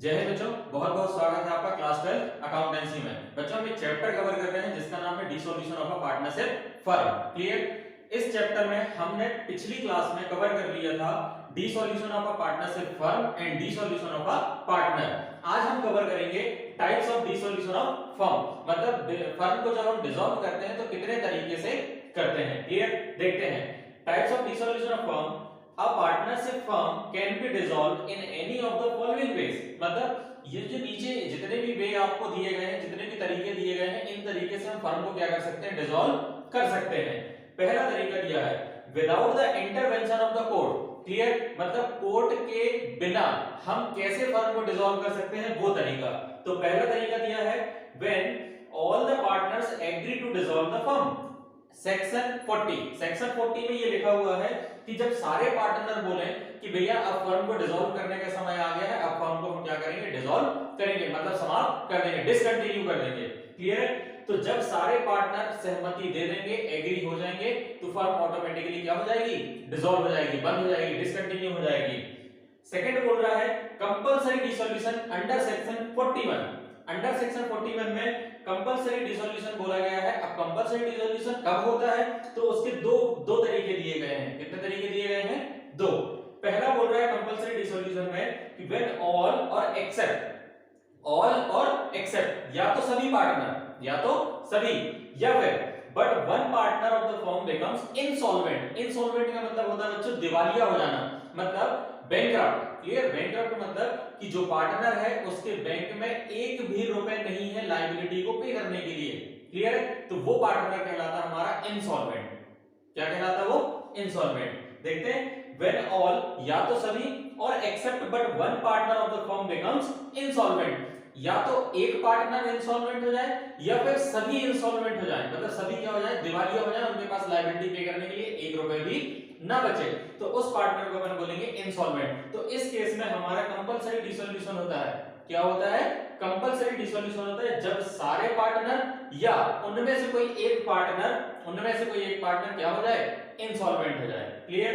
जय हिंद बच्चों, बहुत बहुत स्वागत है आपका क्लास 12 अकाउंटेंसी में। बच्चों हम एक चैप्टर कवर कर रहे हैं जिसका नाम है dissolution of a partnership firm. Clear. इस चैप्टर में हमने पिछली क्लास में कवर कर लिया था dissolution of a partnership firm and dissolution of a partner. आज हम कवर करेंगे types of dissolution of firm, मतलब फर्म को जब हम डिसॉल्व करते हैं तो कितने तरीके से करते हैं। क्लियर। देखते हैं types of dissolution of firm. A partnership firm can be dissolved in any of the following ways। मतलब ये जो नीचे जितने भी वे आपको दिए गए हैं, जितने भी तरीके दिए गए हैं, इन तरीके से हम फर्म को क्या कर सकते हैं, डिसॉल्व कर सकते हैं। पहला तरीका दिया है without the intervention of the court. Clear. मतलब कोर्ट के बिना हम कैसे फर्म को डिसॉल्व कर सकते हैं, वो तरीका। तो पहला तरीका दिया है when all the partners agree to dissolve the firm. Section 40 में ये लिखा हुआ है कि जब सारे पार्टनर बोले कि भैया अब फर्म को डिसॉल्व करने का समय आ गया है, अब फर्म को हम क्या करेंगे, डिसॉल्व करेंगे, मतलब समाप्त कर देंगे, डिसकंटिन्यू कर देंगे। क्लियर है। तो जब सारे पार्टनर सहमति दे देंगे, एग्री हो जाएंगे, तो फर्म ऑटोमेटिकली क्या हो जाएगी, डिसॉल्व हो जाएगी, बंद हो जाएगी, डिसकंटिन्यू हो जाएगी। सेकंड बोल रहा है compulsory dissolution under section 41। Under section 41 में कंपल्सरी डिसोल्यूशन बोला गया है। अब कंपल्सरी डिसोल्यूशन कब होता है, तो उसके दो तरीके दिए गए हैं। कितने तरीके दिए गए हैं, दो। पहला बोल रहा है कंपल्सरी डिसोल्यूशन में कि व्हेन ऑल और एक्सेप्ट या तो सभी पार्टनर, या तो सभी, या फिर but one partner of the firm becomes insolvent. Insolvent का मतलब होता है बच्चों दिवालिया हो जाना, मतलब बैंकरप्ट। क्लियर। बैंकरप्ट मतलब कि जो पार्टनर है उसके बैंक में एक भी रुपए नहीं है लायबिलिटी को पे करने के लिए। क्लियर है। तो वो पार्टनर कहलाता है हमारा इंसॉल्वेंट। क्या कहलाता है वो, इंसॉल्वेंट। देखते हैं व्हेन ऑल या तो सभी और except but one partner of the firm becomes insolvent. या तो एक पार्टनर इंसॉल्वेंट हो जाए या फिर सभी इंसॉल्वेंट हो जाए, मतलब सभी क्या हो जाए, दिवालिया हो जाए, उनके पास लायबिलिटी पे करने के लिए एक रुपए भी ना बचे, तो उस पार्टनर को अपन बोलेंगे इंसॉल्वेंट। तो इस केस में हमारा कंपल्सरी डिसोल्यूशन होता है। क्या होता है, कंपल्सरी डिसोल्यूशन होता है जब सारे पार्टनर या उनमें से कोई एक पार्टनर क्या हो जाए, इंसॉल्वेंट हो जाए। क्लियर।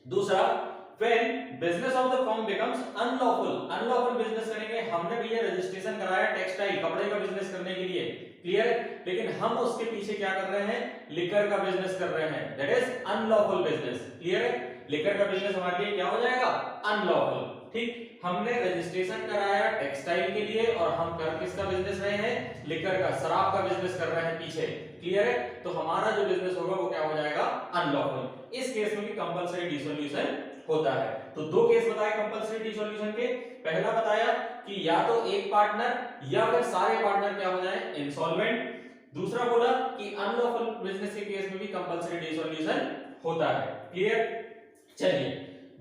दूसरा when business of the firm becomes unlawful business करेंगे। हमने भैया रजिस्ट्रेशन कराया टेक्सटाइल कपड़े का बिजनेस करने के लिए। क्लियर। लेकिन हम उसके पीछे क्या कर रहे हैं, लिकर का बिजनेस कर रहे हैं, that is unlawful business. Clear है। लिकर का बिजनेस हमारे लिए क्या हो जाएगा, अनलॉफुल। ठीक। हमने रजिस्ट्रेशन कराया टेक्सटाइल के लिए और हम कर किसका बिजनेस रहे हैं, लिकर का, शराब का बिजनेस कर रहे हैं पीछे। क्लियर है। तो हमारा जो बिजनेस होगा वो क्या हो जाएगा, अनलॉफुल। इस केस में भी कंपल्सरी डिसोल्यूशन होता है। तो दो केस बताए कंपल्सरी डिसोल्यूशन के। पहला बताया कि या तो एक पार्टनर या फिर सारे पार्टनर क्या हो जाए, इंसॉल्वेंट। दूसरा बोला कि अनलॉफुल बिजनेस के केस में भी कंपल्सरी डिसोल्यूशन होता है। क्लियर। चलिए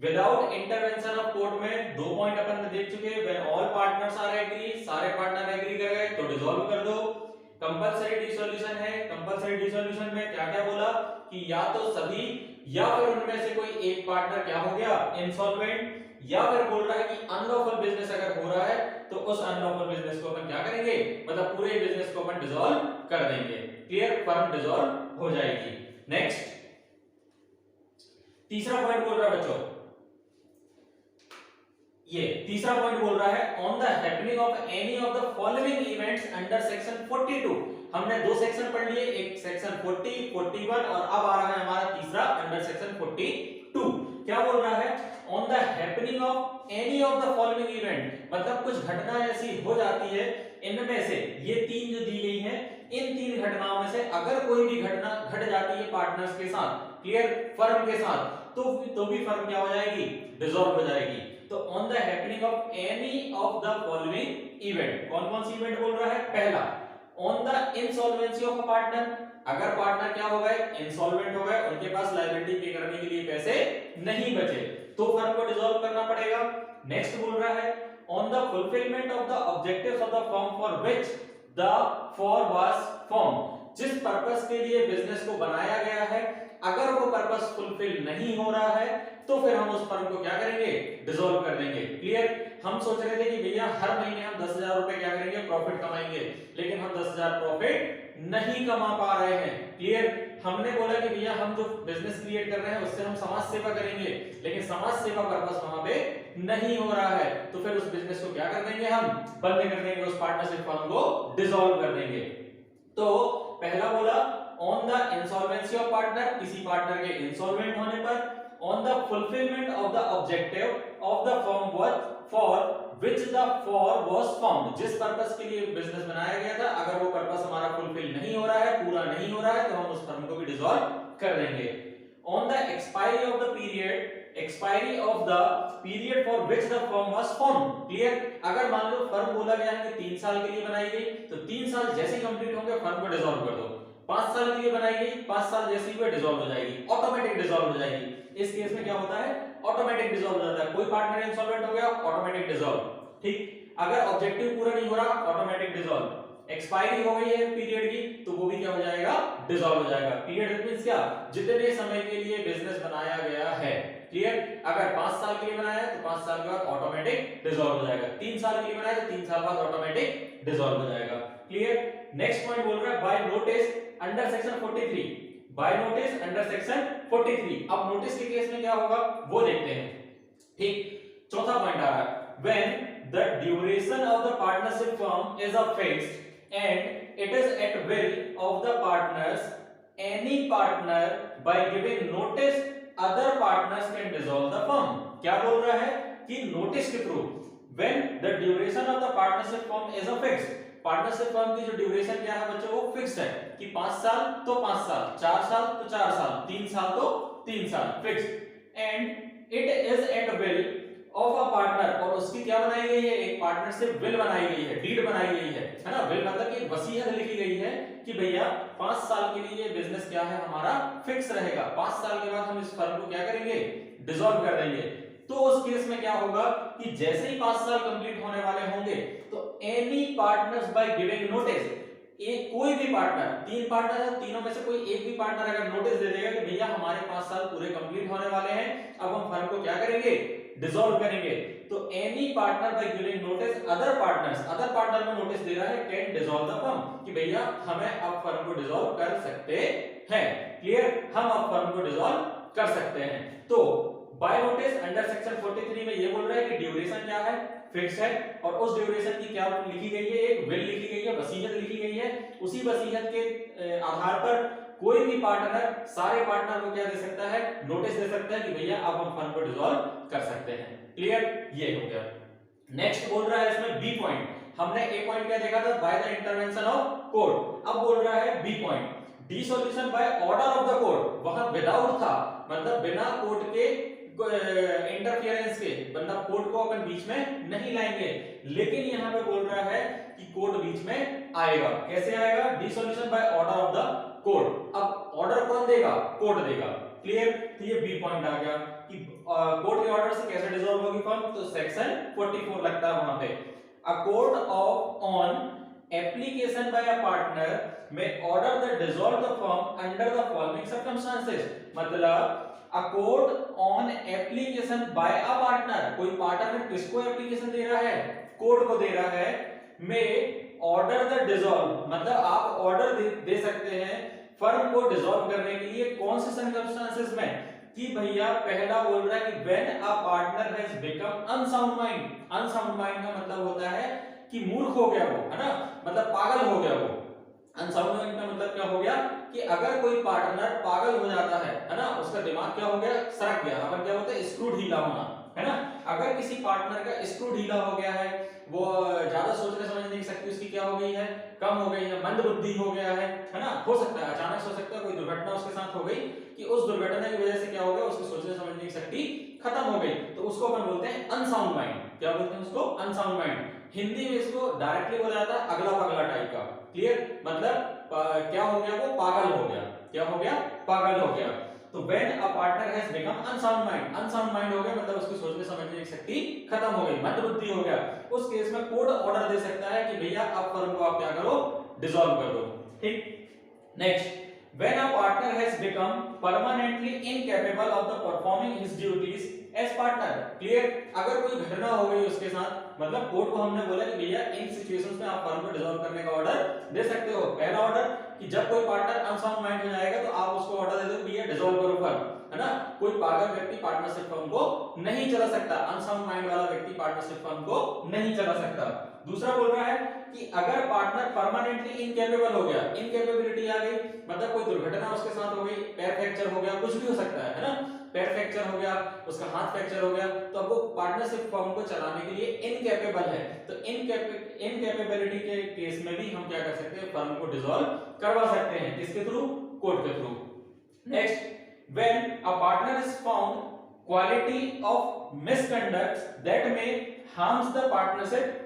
विदाउट इंटरवेंशन ऑफ कोर्ट में दो पॉइंट अपन ने देख चुके हैं। When all partners are agree, सारे पार्टनर एग्री कर गए तो डिसॉल्व कर दो। कंपल्सरी डिसोल्यूशन है। कंपल्सरी डिसोल्यूशन में क्या क्या बोला कि या तो सभी या फिर उनमें से कोई एक पार्टनर क्या हो गया, इंसॉल्वेंट। या फिर बोल रहा है कि अनलॉफुल बिजनेस अगर हो रहा है तो उस अनलॉफुल बिजनेस को अपन क्या करेंगे, मतलब पूरे बिजनेस को अपन डिसॉल्व कर देंगे। क्लियर। फर्म डिसॉल्व हो जाएगी। नेक्स्ट तीसरा पॉइंट बोल रहा है बच्चों, ये तीसरा पॉइंट बोल रहा है on the happening of any of the following events under section 42। हमने दो सेक्शन पढ़ लिए, एक सेक्शन 40, 41 और अब आ रहा है हमारा तीसरा अंडर सेक्शन 42। क्या बोल रहा है, on the happening of any of the following event, मतलब कुछ घटना ऐसी हो जाती है इनमें से, ये तीन जो दी गई हैं, इन तीन घटनाओं में से अगर कोई भी घटना घट जाती है पार्टनर्स के साथ, क्लियर, फर्म के साथ, तो भी फर्म क्या हो जाएगी, डिसॉल्व हो जाएगी। तो on the happening of any of the following event, कौन कौन सी इवेंट बोल रहा है, पहला on the insolvency of a partner, अगर पार्टनर क्या हो गए, इंसॉल्वेंट हो गए, उनके पास लायबिलिटी पे करने के लिए पैसे नहीं बचे, तो फर्म को डिसॉल्व करना पड़ेगा। नेक्स्ट बोल रहा है on the fulfilment of the objectives of the firm for which the for was form, जिस पर्पस के लिए बिजनेस को बनाया गया है, अगर वो पर्पस फुलफिल नहीं हो रहा है तो फिर हम उस फर्म को क्या करेंगे, डिसॉल्व कर देंगे। क्लियर। हम सोच रहे थे कि भैया हर महीने हम 10,000 रुपए क्या करेंगे, प्रॉफिट कमाएंगे, लेकिन हम 10,000 प्रॉफिट नहीं कमा पा रहे हैं। क्लियर। हमने बोला कि भैया हम जो बिजनेस क्रिएट कर रहे हैं उससे हम समाज सेवा करेंगे, लेकिन समाज सेवा पर्पस वहां पे नहीं हो रहा है, तो फिर उस बिजनेस को क्या कर देंगे, हम बंद कर देंगे, उस पार्टनरशिप फर्म को डिसॉल्व कर देंगे। तो पहला बोला on the insolvency of partner, किसी पार्टनर के इंसॉल्वेंट होने पर, on the fulfilment of the objective of the firm work for which the for was found, जिस पर्पस के लिए बिजनेस बनाया गया था, अगर वो पर्पस हमारा फुलफिल नहीं हो रहा है, पूरा नहीं हो रहा है, तो हम उस फर्म को भी डिसॉल्व कर देंगे। On the expiry of the period, expiry of the period for which the firm was formed, clear, अगर मान लो फर्म बोला गया है कि 3 साल के लिए बनाई गई, तो 3 साल जैसे ही कंप्लीट होंगे फर्म को डिसॉल्व कर दो। 5 साल के लिए बनाई गई, 5 साल जैसे ही वो डिसॉल्व हो जाएगी, ऑटोमेटिक डिसॉल्व हो जाएगी। इस केस में क्या होता है, ऑटोमेटिक डिसॉल्व हो जाता है, कोई पार्टनर इंसॉल्वेंट हो गया, ऑटोमेटिक डिसॉल्व, ठीक। अगर ऑब्जेक्टिव पूरा नहीं हो रहा, ऑटोमेटिक डिसॉल्व। एक्सपायरी हो गई है पीरियड की, तो वो भी क्या हो जाएगा, डिसॉल्व हो जाएगा। पीरियड मींस क्या, जितने समय के लिए बिजनेस बनाया गया है, क्लियर। अगर 5 साल के लिए बनाया है तो 5 साल के बाद ऑटोमेटिक डिसॉल्व हो जाएगा, 3 साल के लिए बनाया तो 3 साल बाद ऑटोमेटिक डिसॉल्व हो जाएगा, क्लियर। नेक्स्ट पॉइंट बोल रहा है by notice under section 43, by notice under section 43। अब नोटिस के केस में क्या होगा वो देखते हैं, ठीक। चौथा पॉइंट आ रहा है, when the duration of the partnership firm is a fixed and it is at will of the partners, any partner by giving notice other partners can dissolve the firm। क्या बोल रहा है कि नोटिस के through, when the duration of the partnership firm is a fixed, partnership firm की जो duration क्या है बच्चों, वो फिक्स्ड है कि 5 साल तो 5 साल, 4 साल तो 4 साल, 3 साल तो 3 साल, fixed. And it is at will of a partner, और उसकी क्या बनाई गई है, एक पार्टनरशिप विल बनाई गई है, डीड बनाई गई है ना। विल मतलब कि वसीयत लिखी गई है कि भैया 5 साल के लिए ये बिजनेस क्या है हमारा फिक्स रहेगा, 5 साल के बाद हम इस फर्म को क्या करेंगे, डिसॉल्व कर देंगे। तो उस केस में क्या होगा कि जैसे ही 5 साल कंप्लीट होने वाले होंगे, तो any partners by giving notice, एक कोई भी पार्टनर, 3 पार्टनर है, तीनों में से कोई एक भी पार्टनर अगर नोटिस दे देगा कि भैया हमारे 5 साल पूरे कंप्लीट होने वाले हैं, अब हम फर्म को क्या करेंगे, डिसॉल्व करेंगे, तो any partner by giving notice other partners, other partner को नोटिस दे रहा है, कैन डिसॉल्व द फर्म, कि भैया हमें अब फर्म को डिसॉल्व कर सकते हैं, क्लियर, हम अब फर्म को डिसॉल्व कर सकते हैं। तो बाय नोटिस अंडर सेक्शन 43 में ये बोल रहा है कि ड्यूरेशन क्या है, फिक्स है, और उस ड्यूरेशन की क्या लिखी गई है, एक विल लिखी गई है, वसीयत लिखी गई है, उसी वसीयत के आधार पर कोई भी पार्टनर सारे पार्टनर को क्या दे सकता है, नोटिस दे सकता है कि भैया अब हम फर्म को डिसॉल्व कर सकते हैं, क्लियर, ये हो गया। नेक्स्ट बोल रहा है इसमें बी पॉइंट, हमने ए पॉइंट क्या देखा था, by the intervention of court, अब बोल रहा है B point, dissolution by order of the court, वहां विदाउट था, मतलब बिना कोर्ट के इंटरफियरेंस के, मतलब कोर्ट को अपन बीच में नहीं लाएंगे, लेकिन यहां पे बोल रहा है कि कोर्ट बीच में आएगा, कैसे आएगा, dissolution by order of the court. अब ऑर्डर कौन देगा, कोर्ट देगा, क्लियर। तो ये बी पॉइंट आ गया कि कोर्ट के ऑर्डर से कैसे डिसॉल्व होगी फर्म, तो सेक्शन 44 लगता है वहां पे, a court of on application by a partner may order the dissolve the firm under the following circumstances, मतलब a court on application by a partner, कोई पार्टनर किसको एप्लीकेशन दे रहा है, कोर्ट को दे रहा है, में ऑर्डर द डिसॉल्व, मतलब आप ऑर्डर दे सकते हैं फर्म को डिसॉल्व करने के लिए, कौन से सर्कमस्टेंसेस में, कि भैया पहला बोल रहा है कि when a partner has become unsound mind, unsound mind का मतलब होता है कि मूर्ख हो गया वो, है ना, मतलब पागल हो गया वो। अनसाउंड माइंड का मतलब क्या हो गया कि अगर कोई पार्टनर पागल हो जाता है ना, उसका दिमाग क्या हो गया, सरक गया, अपन क्या बोलते हैं, स्क्रू ढीला होना, है ना। अगर किसी पार्टनर का स्क्रू ढीला हो गया है, वो ज्यादा सोचने समझ नहीं सकती, उसकी क्या हो गई है, कम हो गई है, मंद बुद्धि हो गया है ना, हो सकता है अचानक हो सकता है कोई दुर्घटना उसके साथ हो गई कि उस दुर्घटना की वजह से क्या हो गया, उसकी सोचने समझ नहीं सकती खत्म हो गई, तो उसको अपन बोलते हैं अनसाउंड माइंड, क्या बोलते हैं उसको, अनसाउंड माइंड। हिंदी में इसको डायरेक्टली बोला जाता है अगला पगला टाइप का, क्लियर, मतलब क्या हो गया, वो पागल हो गया, क्या हो गया, पागल हो गया। तो when a partner has become unsound mind, unsound mind हो गया मतलब उसकी सोचने समझने की शक्ति खत्म हो गई, मंद बुद्धि हो गया, उस केस में कोर्ट ऑर्डर दे सकता है कि भैया आप फर्म को आप क्या करो, डिसॉल्व कर दो, ठीक। Next, when a partner has become permanently incapable of the performing his duties as partner. Clear? अगर कोई घटना हो गई उसके साथ, मतलब कोर्ट को हमने बोला कि भैया इन सिचुएशंस में आप फर्म को डिसॉल्व करने का ऑर्डर दे सकते हो। पहला ऑर्डर कि जब कोई पार्टनर अनसाउंड माइंड हो जाएगा तो आप उसको ऑर्डर दे दो भैया डिसॉल्व करो फर्म, है ना। कोई पागल व्यक्ति पार्टनरशिप फर्म को नहीं चला सकता, अनसाउंड माइंड वाला व्यक्ति पार्टनरशिप फर्म को नहीं चला सकता। दूसरा बोल रहा है कि अगर पार्टनर परमानेंटली इनकेपेबल हो गया, इनकेपेबिलिटी आ गई, मतलब कोई दुर्घटना उसके साथ हो गई, पैर फ्रैक्चर हो गया, कुछ भी हो सकता है ना, पैर फ्रैक्चर हो गया, उसका हाथ फ्रैक्चर हो गया, तो अब वो पार्टनरशिप फर्म को चलाने के लिए इनकेपेबल है। तो इनकेपेबिलिटी के केस में भी हम क्या कर सकते हैं, फर्म को डिसॉल्व करवा सकते हैं। किसके थ्रू? कोर्ट के through. Next, when a partner is found quality of misconduct that may harms the partnership.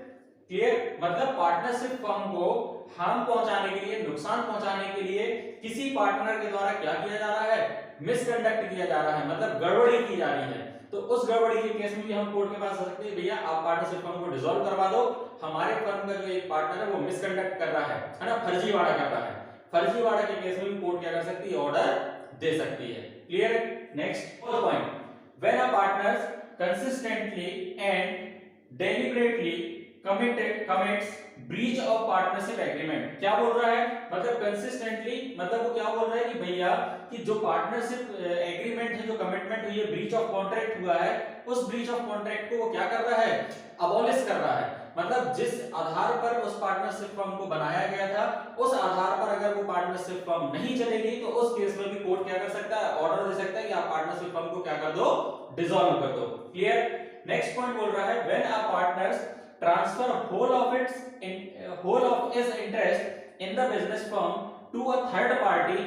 Clear? मतलब पार्टनरशिप फर्म को हार्म पहुंचाने के लिए, नुकसान पहुंचाने के लिए किसी पार्टनर के द्वारा क्या किया जा रहा है, मिसकंडक्ट किया जा रहा है, मतलब गड़बड़ी की जा रही है। तो उस गड़बड़ी के केस में भी हम कोर्ट के पास आ सकते हैं, भैया आप पार्टनरशिप फर्म को डिसॉल्व करवा दो, हमारे फर्म का जो एक पार्टनर है वो मिसकंडक्ट कर रहा है ना, फर्जीवाड़ा कर रहा है। फर्जीवाड़ा के केस में भी कोर्ट क्या कर सकती है, ऑर्डर दे सकती है। क्लियर है? Next point, when a partners consistently and deliberately commits breach of partnership agreement। क्या बोल रहा है, मतलब कंसिस्टेंटली, मतलब वो क्या बोल रहा है कि भैया कि जो पार्टनरशिप एग्रीमेंट है, जो कमिटमेंट हुई है, ब्रीच ऑफ कॉन्ट्रैक्ट हुआ है, उस ब्रीच ऑफ कॉन्ट्रैक्ट को वो क्या कर रहा है, अबॉलिश कर रहा है। मतलब जिस आधार पर उस पार्टनरशिप फर्म को बनाया गया था, उस आधार पर अगर वो पार्टनरशिप फर्म नहीं चलेगी तो उस केस में भी कोर्ट क्या कर सकता है, ऑर्डर दे सकता है कि आप पार्टनरशिप फर्म को क्या कर दो, डिसॉल्व कर दो। क्लियर? नेक्स्ट पॉइंट बोल रहा है, when a partners transfer whole of its interest in the business firm to a third party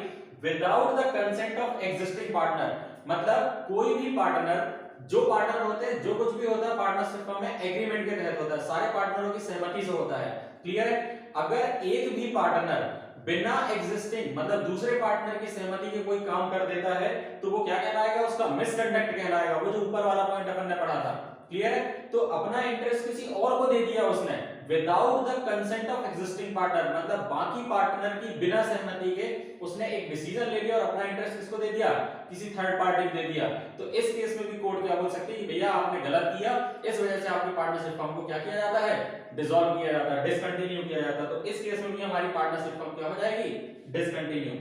without the consent of existing partner। मतलब कोई भी पार्टनर, जो पार्टनर होते हैं, जो कुछ भी होता है पार्टनरशिप फर्म में एग्रीमेंट के तहत होता है, सारे पार्टनरों की सहमति से होता है। क्लियर है? अगर एक भी पार्टनर बिना एग्जिस्टिंग, मतलब दूसरे पार्टनर की सहमति के कोई काम कर देता है तो वो क्या कहलाएगा, उसका मिसकंडक्ट कहलाएगा, वो जो ऊपर वाला पॉइंट अपन ने पढ़ा था। क्लियर है? तो अपना इंटरेस्ट किसी और को दे दिया उसने, without the consent of existing partner, मतलब बाकी पार्टनर की बिना सहमति के उसने एक डिसीजन ले लिया और अपना इंटरेस्ट किसको दे दिया, किसी थर्ड पार्टी को दे दिया। तो इस केस में भी कोर्ट क्या बोल सकती है कि भैया आपने गलत किया, इस वजह से आपकी पार्टनरशिप फर्म को क्या किया जाता है, डिसॉल्व किया जाता है, डिसकंटिन्यू किया जाता है। तो इस केस में भी हमारी पार्टनरशिप फर्म क्या हो जाएगी, डिसकंटिन्यू।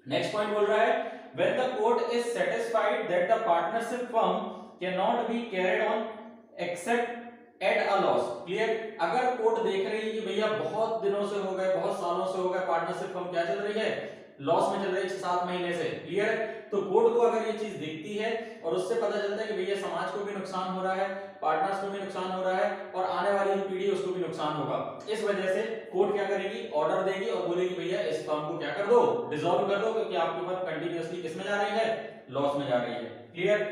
नेक्स्ट पॉइंट बोल रहा है, when the court is satisfied that the partnership firm can not be carried on accept at a loss. Clear? अगर कोर्ट देख रही है कि भैया बहुत दिनों से हो गए, बहुत सालों से हो गए, पार्टनरशिप फर्म क्या चल रही है, लॉस में चल रही है 6-7 महीने से। क्लियर? तो कोर्ट को अगर ये चीज दिखती है और उससे पता चलता है कि भैया समाज को भी नुकसान हो रहा है, पार्टनर्स को भी नुकसान हो रहा है और आने वाली जो पीढ़ी है उसको भी नुकसान होगा, इस वजह से कोर्ट क्या करेगी, ऑर्डर देगी और बोलेगी भैया इस फर्म को क्या कर दो, डिसॉल्व कर दो, क्योंकि आपकी फर्म कंटीन्यूअसली किस में जा रही है, लॉस में जा रही है। क्लियर?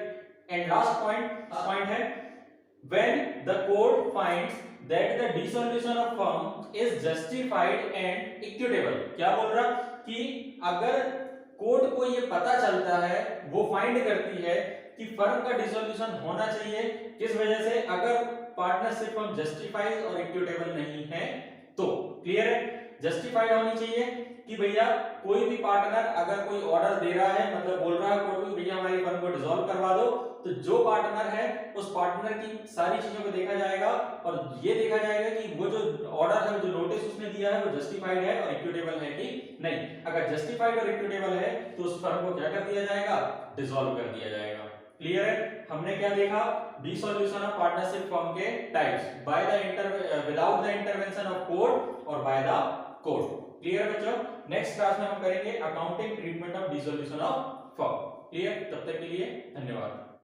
एंड लास्ट पॉइंट है, when the court finds that the dissolution of firm is justified and equitable। क्या बोल रहा कि अगर कोर्ट को ये पता चलता है, वो फाइंड करती है कि फर्म का डिसोल्यूशन होना चाहिए, किस वजह से, अगर पार्टनरशिप फर्म जस्टिफाइड और इक्विटेबल नहीं है तो। क्लियर है? जस्टिफाइड होनी चाहिए कि भैया कोई भी पार्टनर अगर कोई ऑर्डर दे रहा है, मतलब बोल रहा है कोर्ट को भैया हमारी फर्म को डिसॉल्व करवा दो, तो जो पार्टनर है उस पार्टनर की सारी चीजों को देखा जाएगा और ये देखा जाएगा कि वो जो ऑर्डर है, जो नोटिस उसने दिया है, वो जस्टिफाइड है और इक्विटेबल है कि नहीं। अगर जस्टिफाइड और इक्विटेबल है तो उस फर्म को क्या कर दिया जाएगा, डिसॉल्व कर दिया जाएगा। क्लियर है? हमने क्या देखा, डिसॉल्यूशन ऑफ पार्टनरशिप फर्म के types, by the without the intervention of court और बाय द कोर्ट। क्लियर है बच्चों? नेक्स्ट क्लास में हम करेंगे accounting treatment of dissolution of firm. Clear? तब तक के लिए धन्यवाद।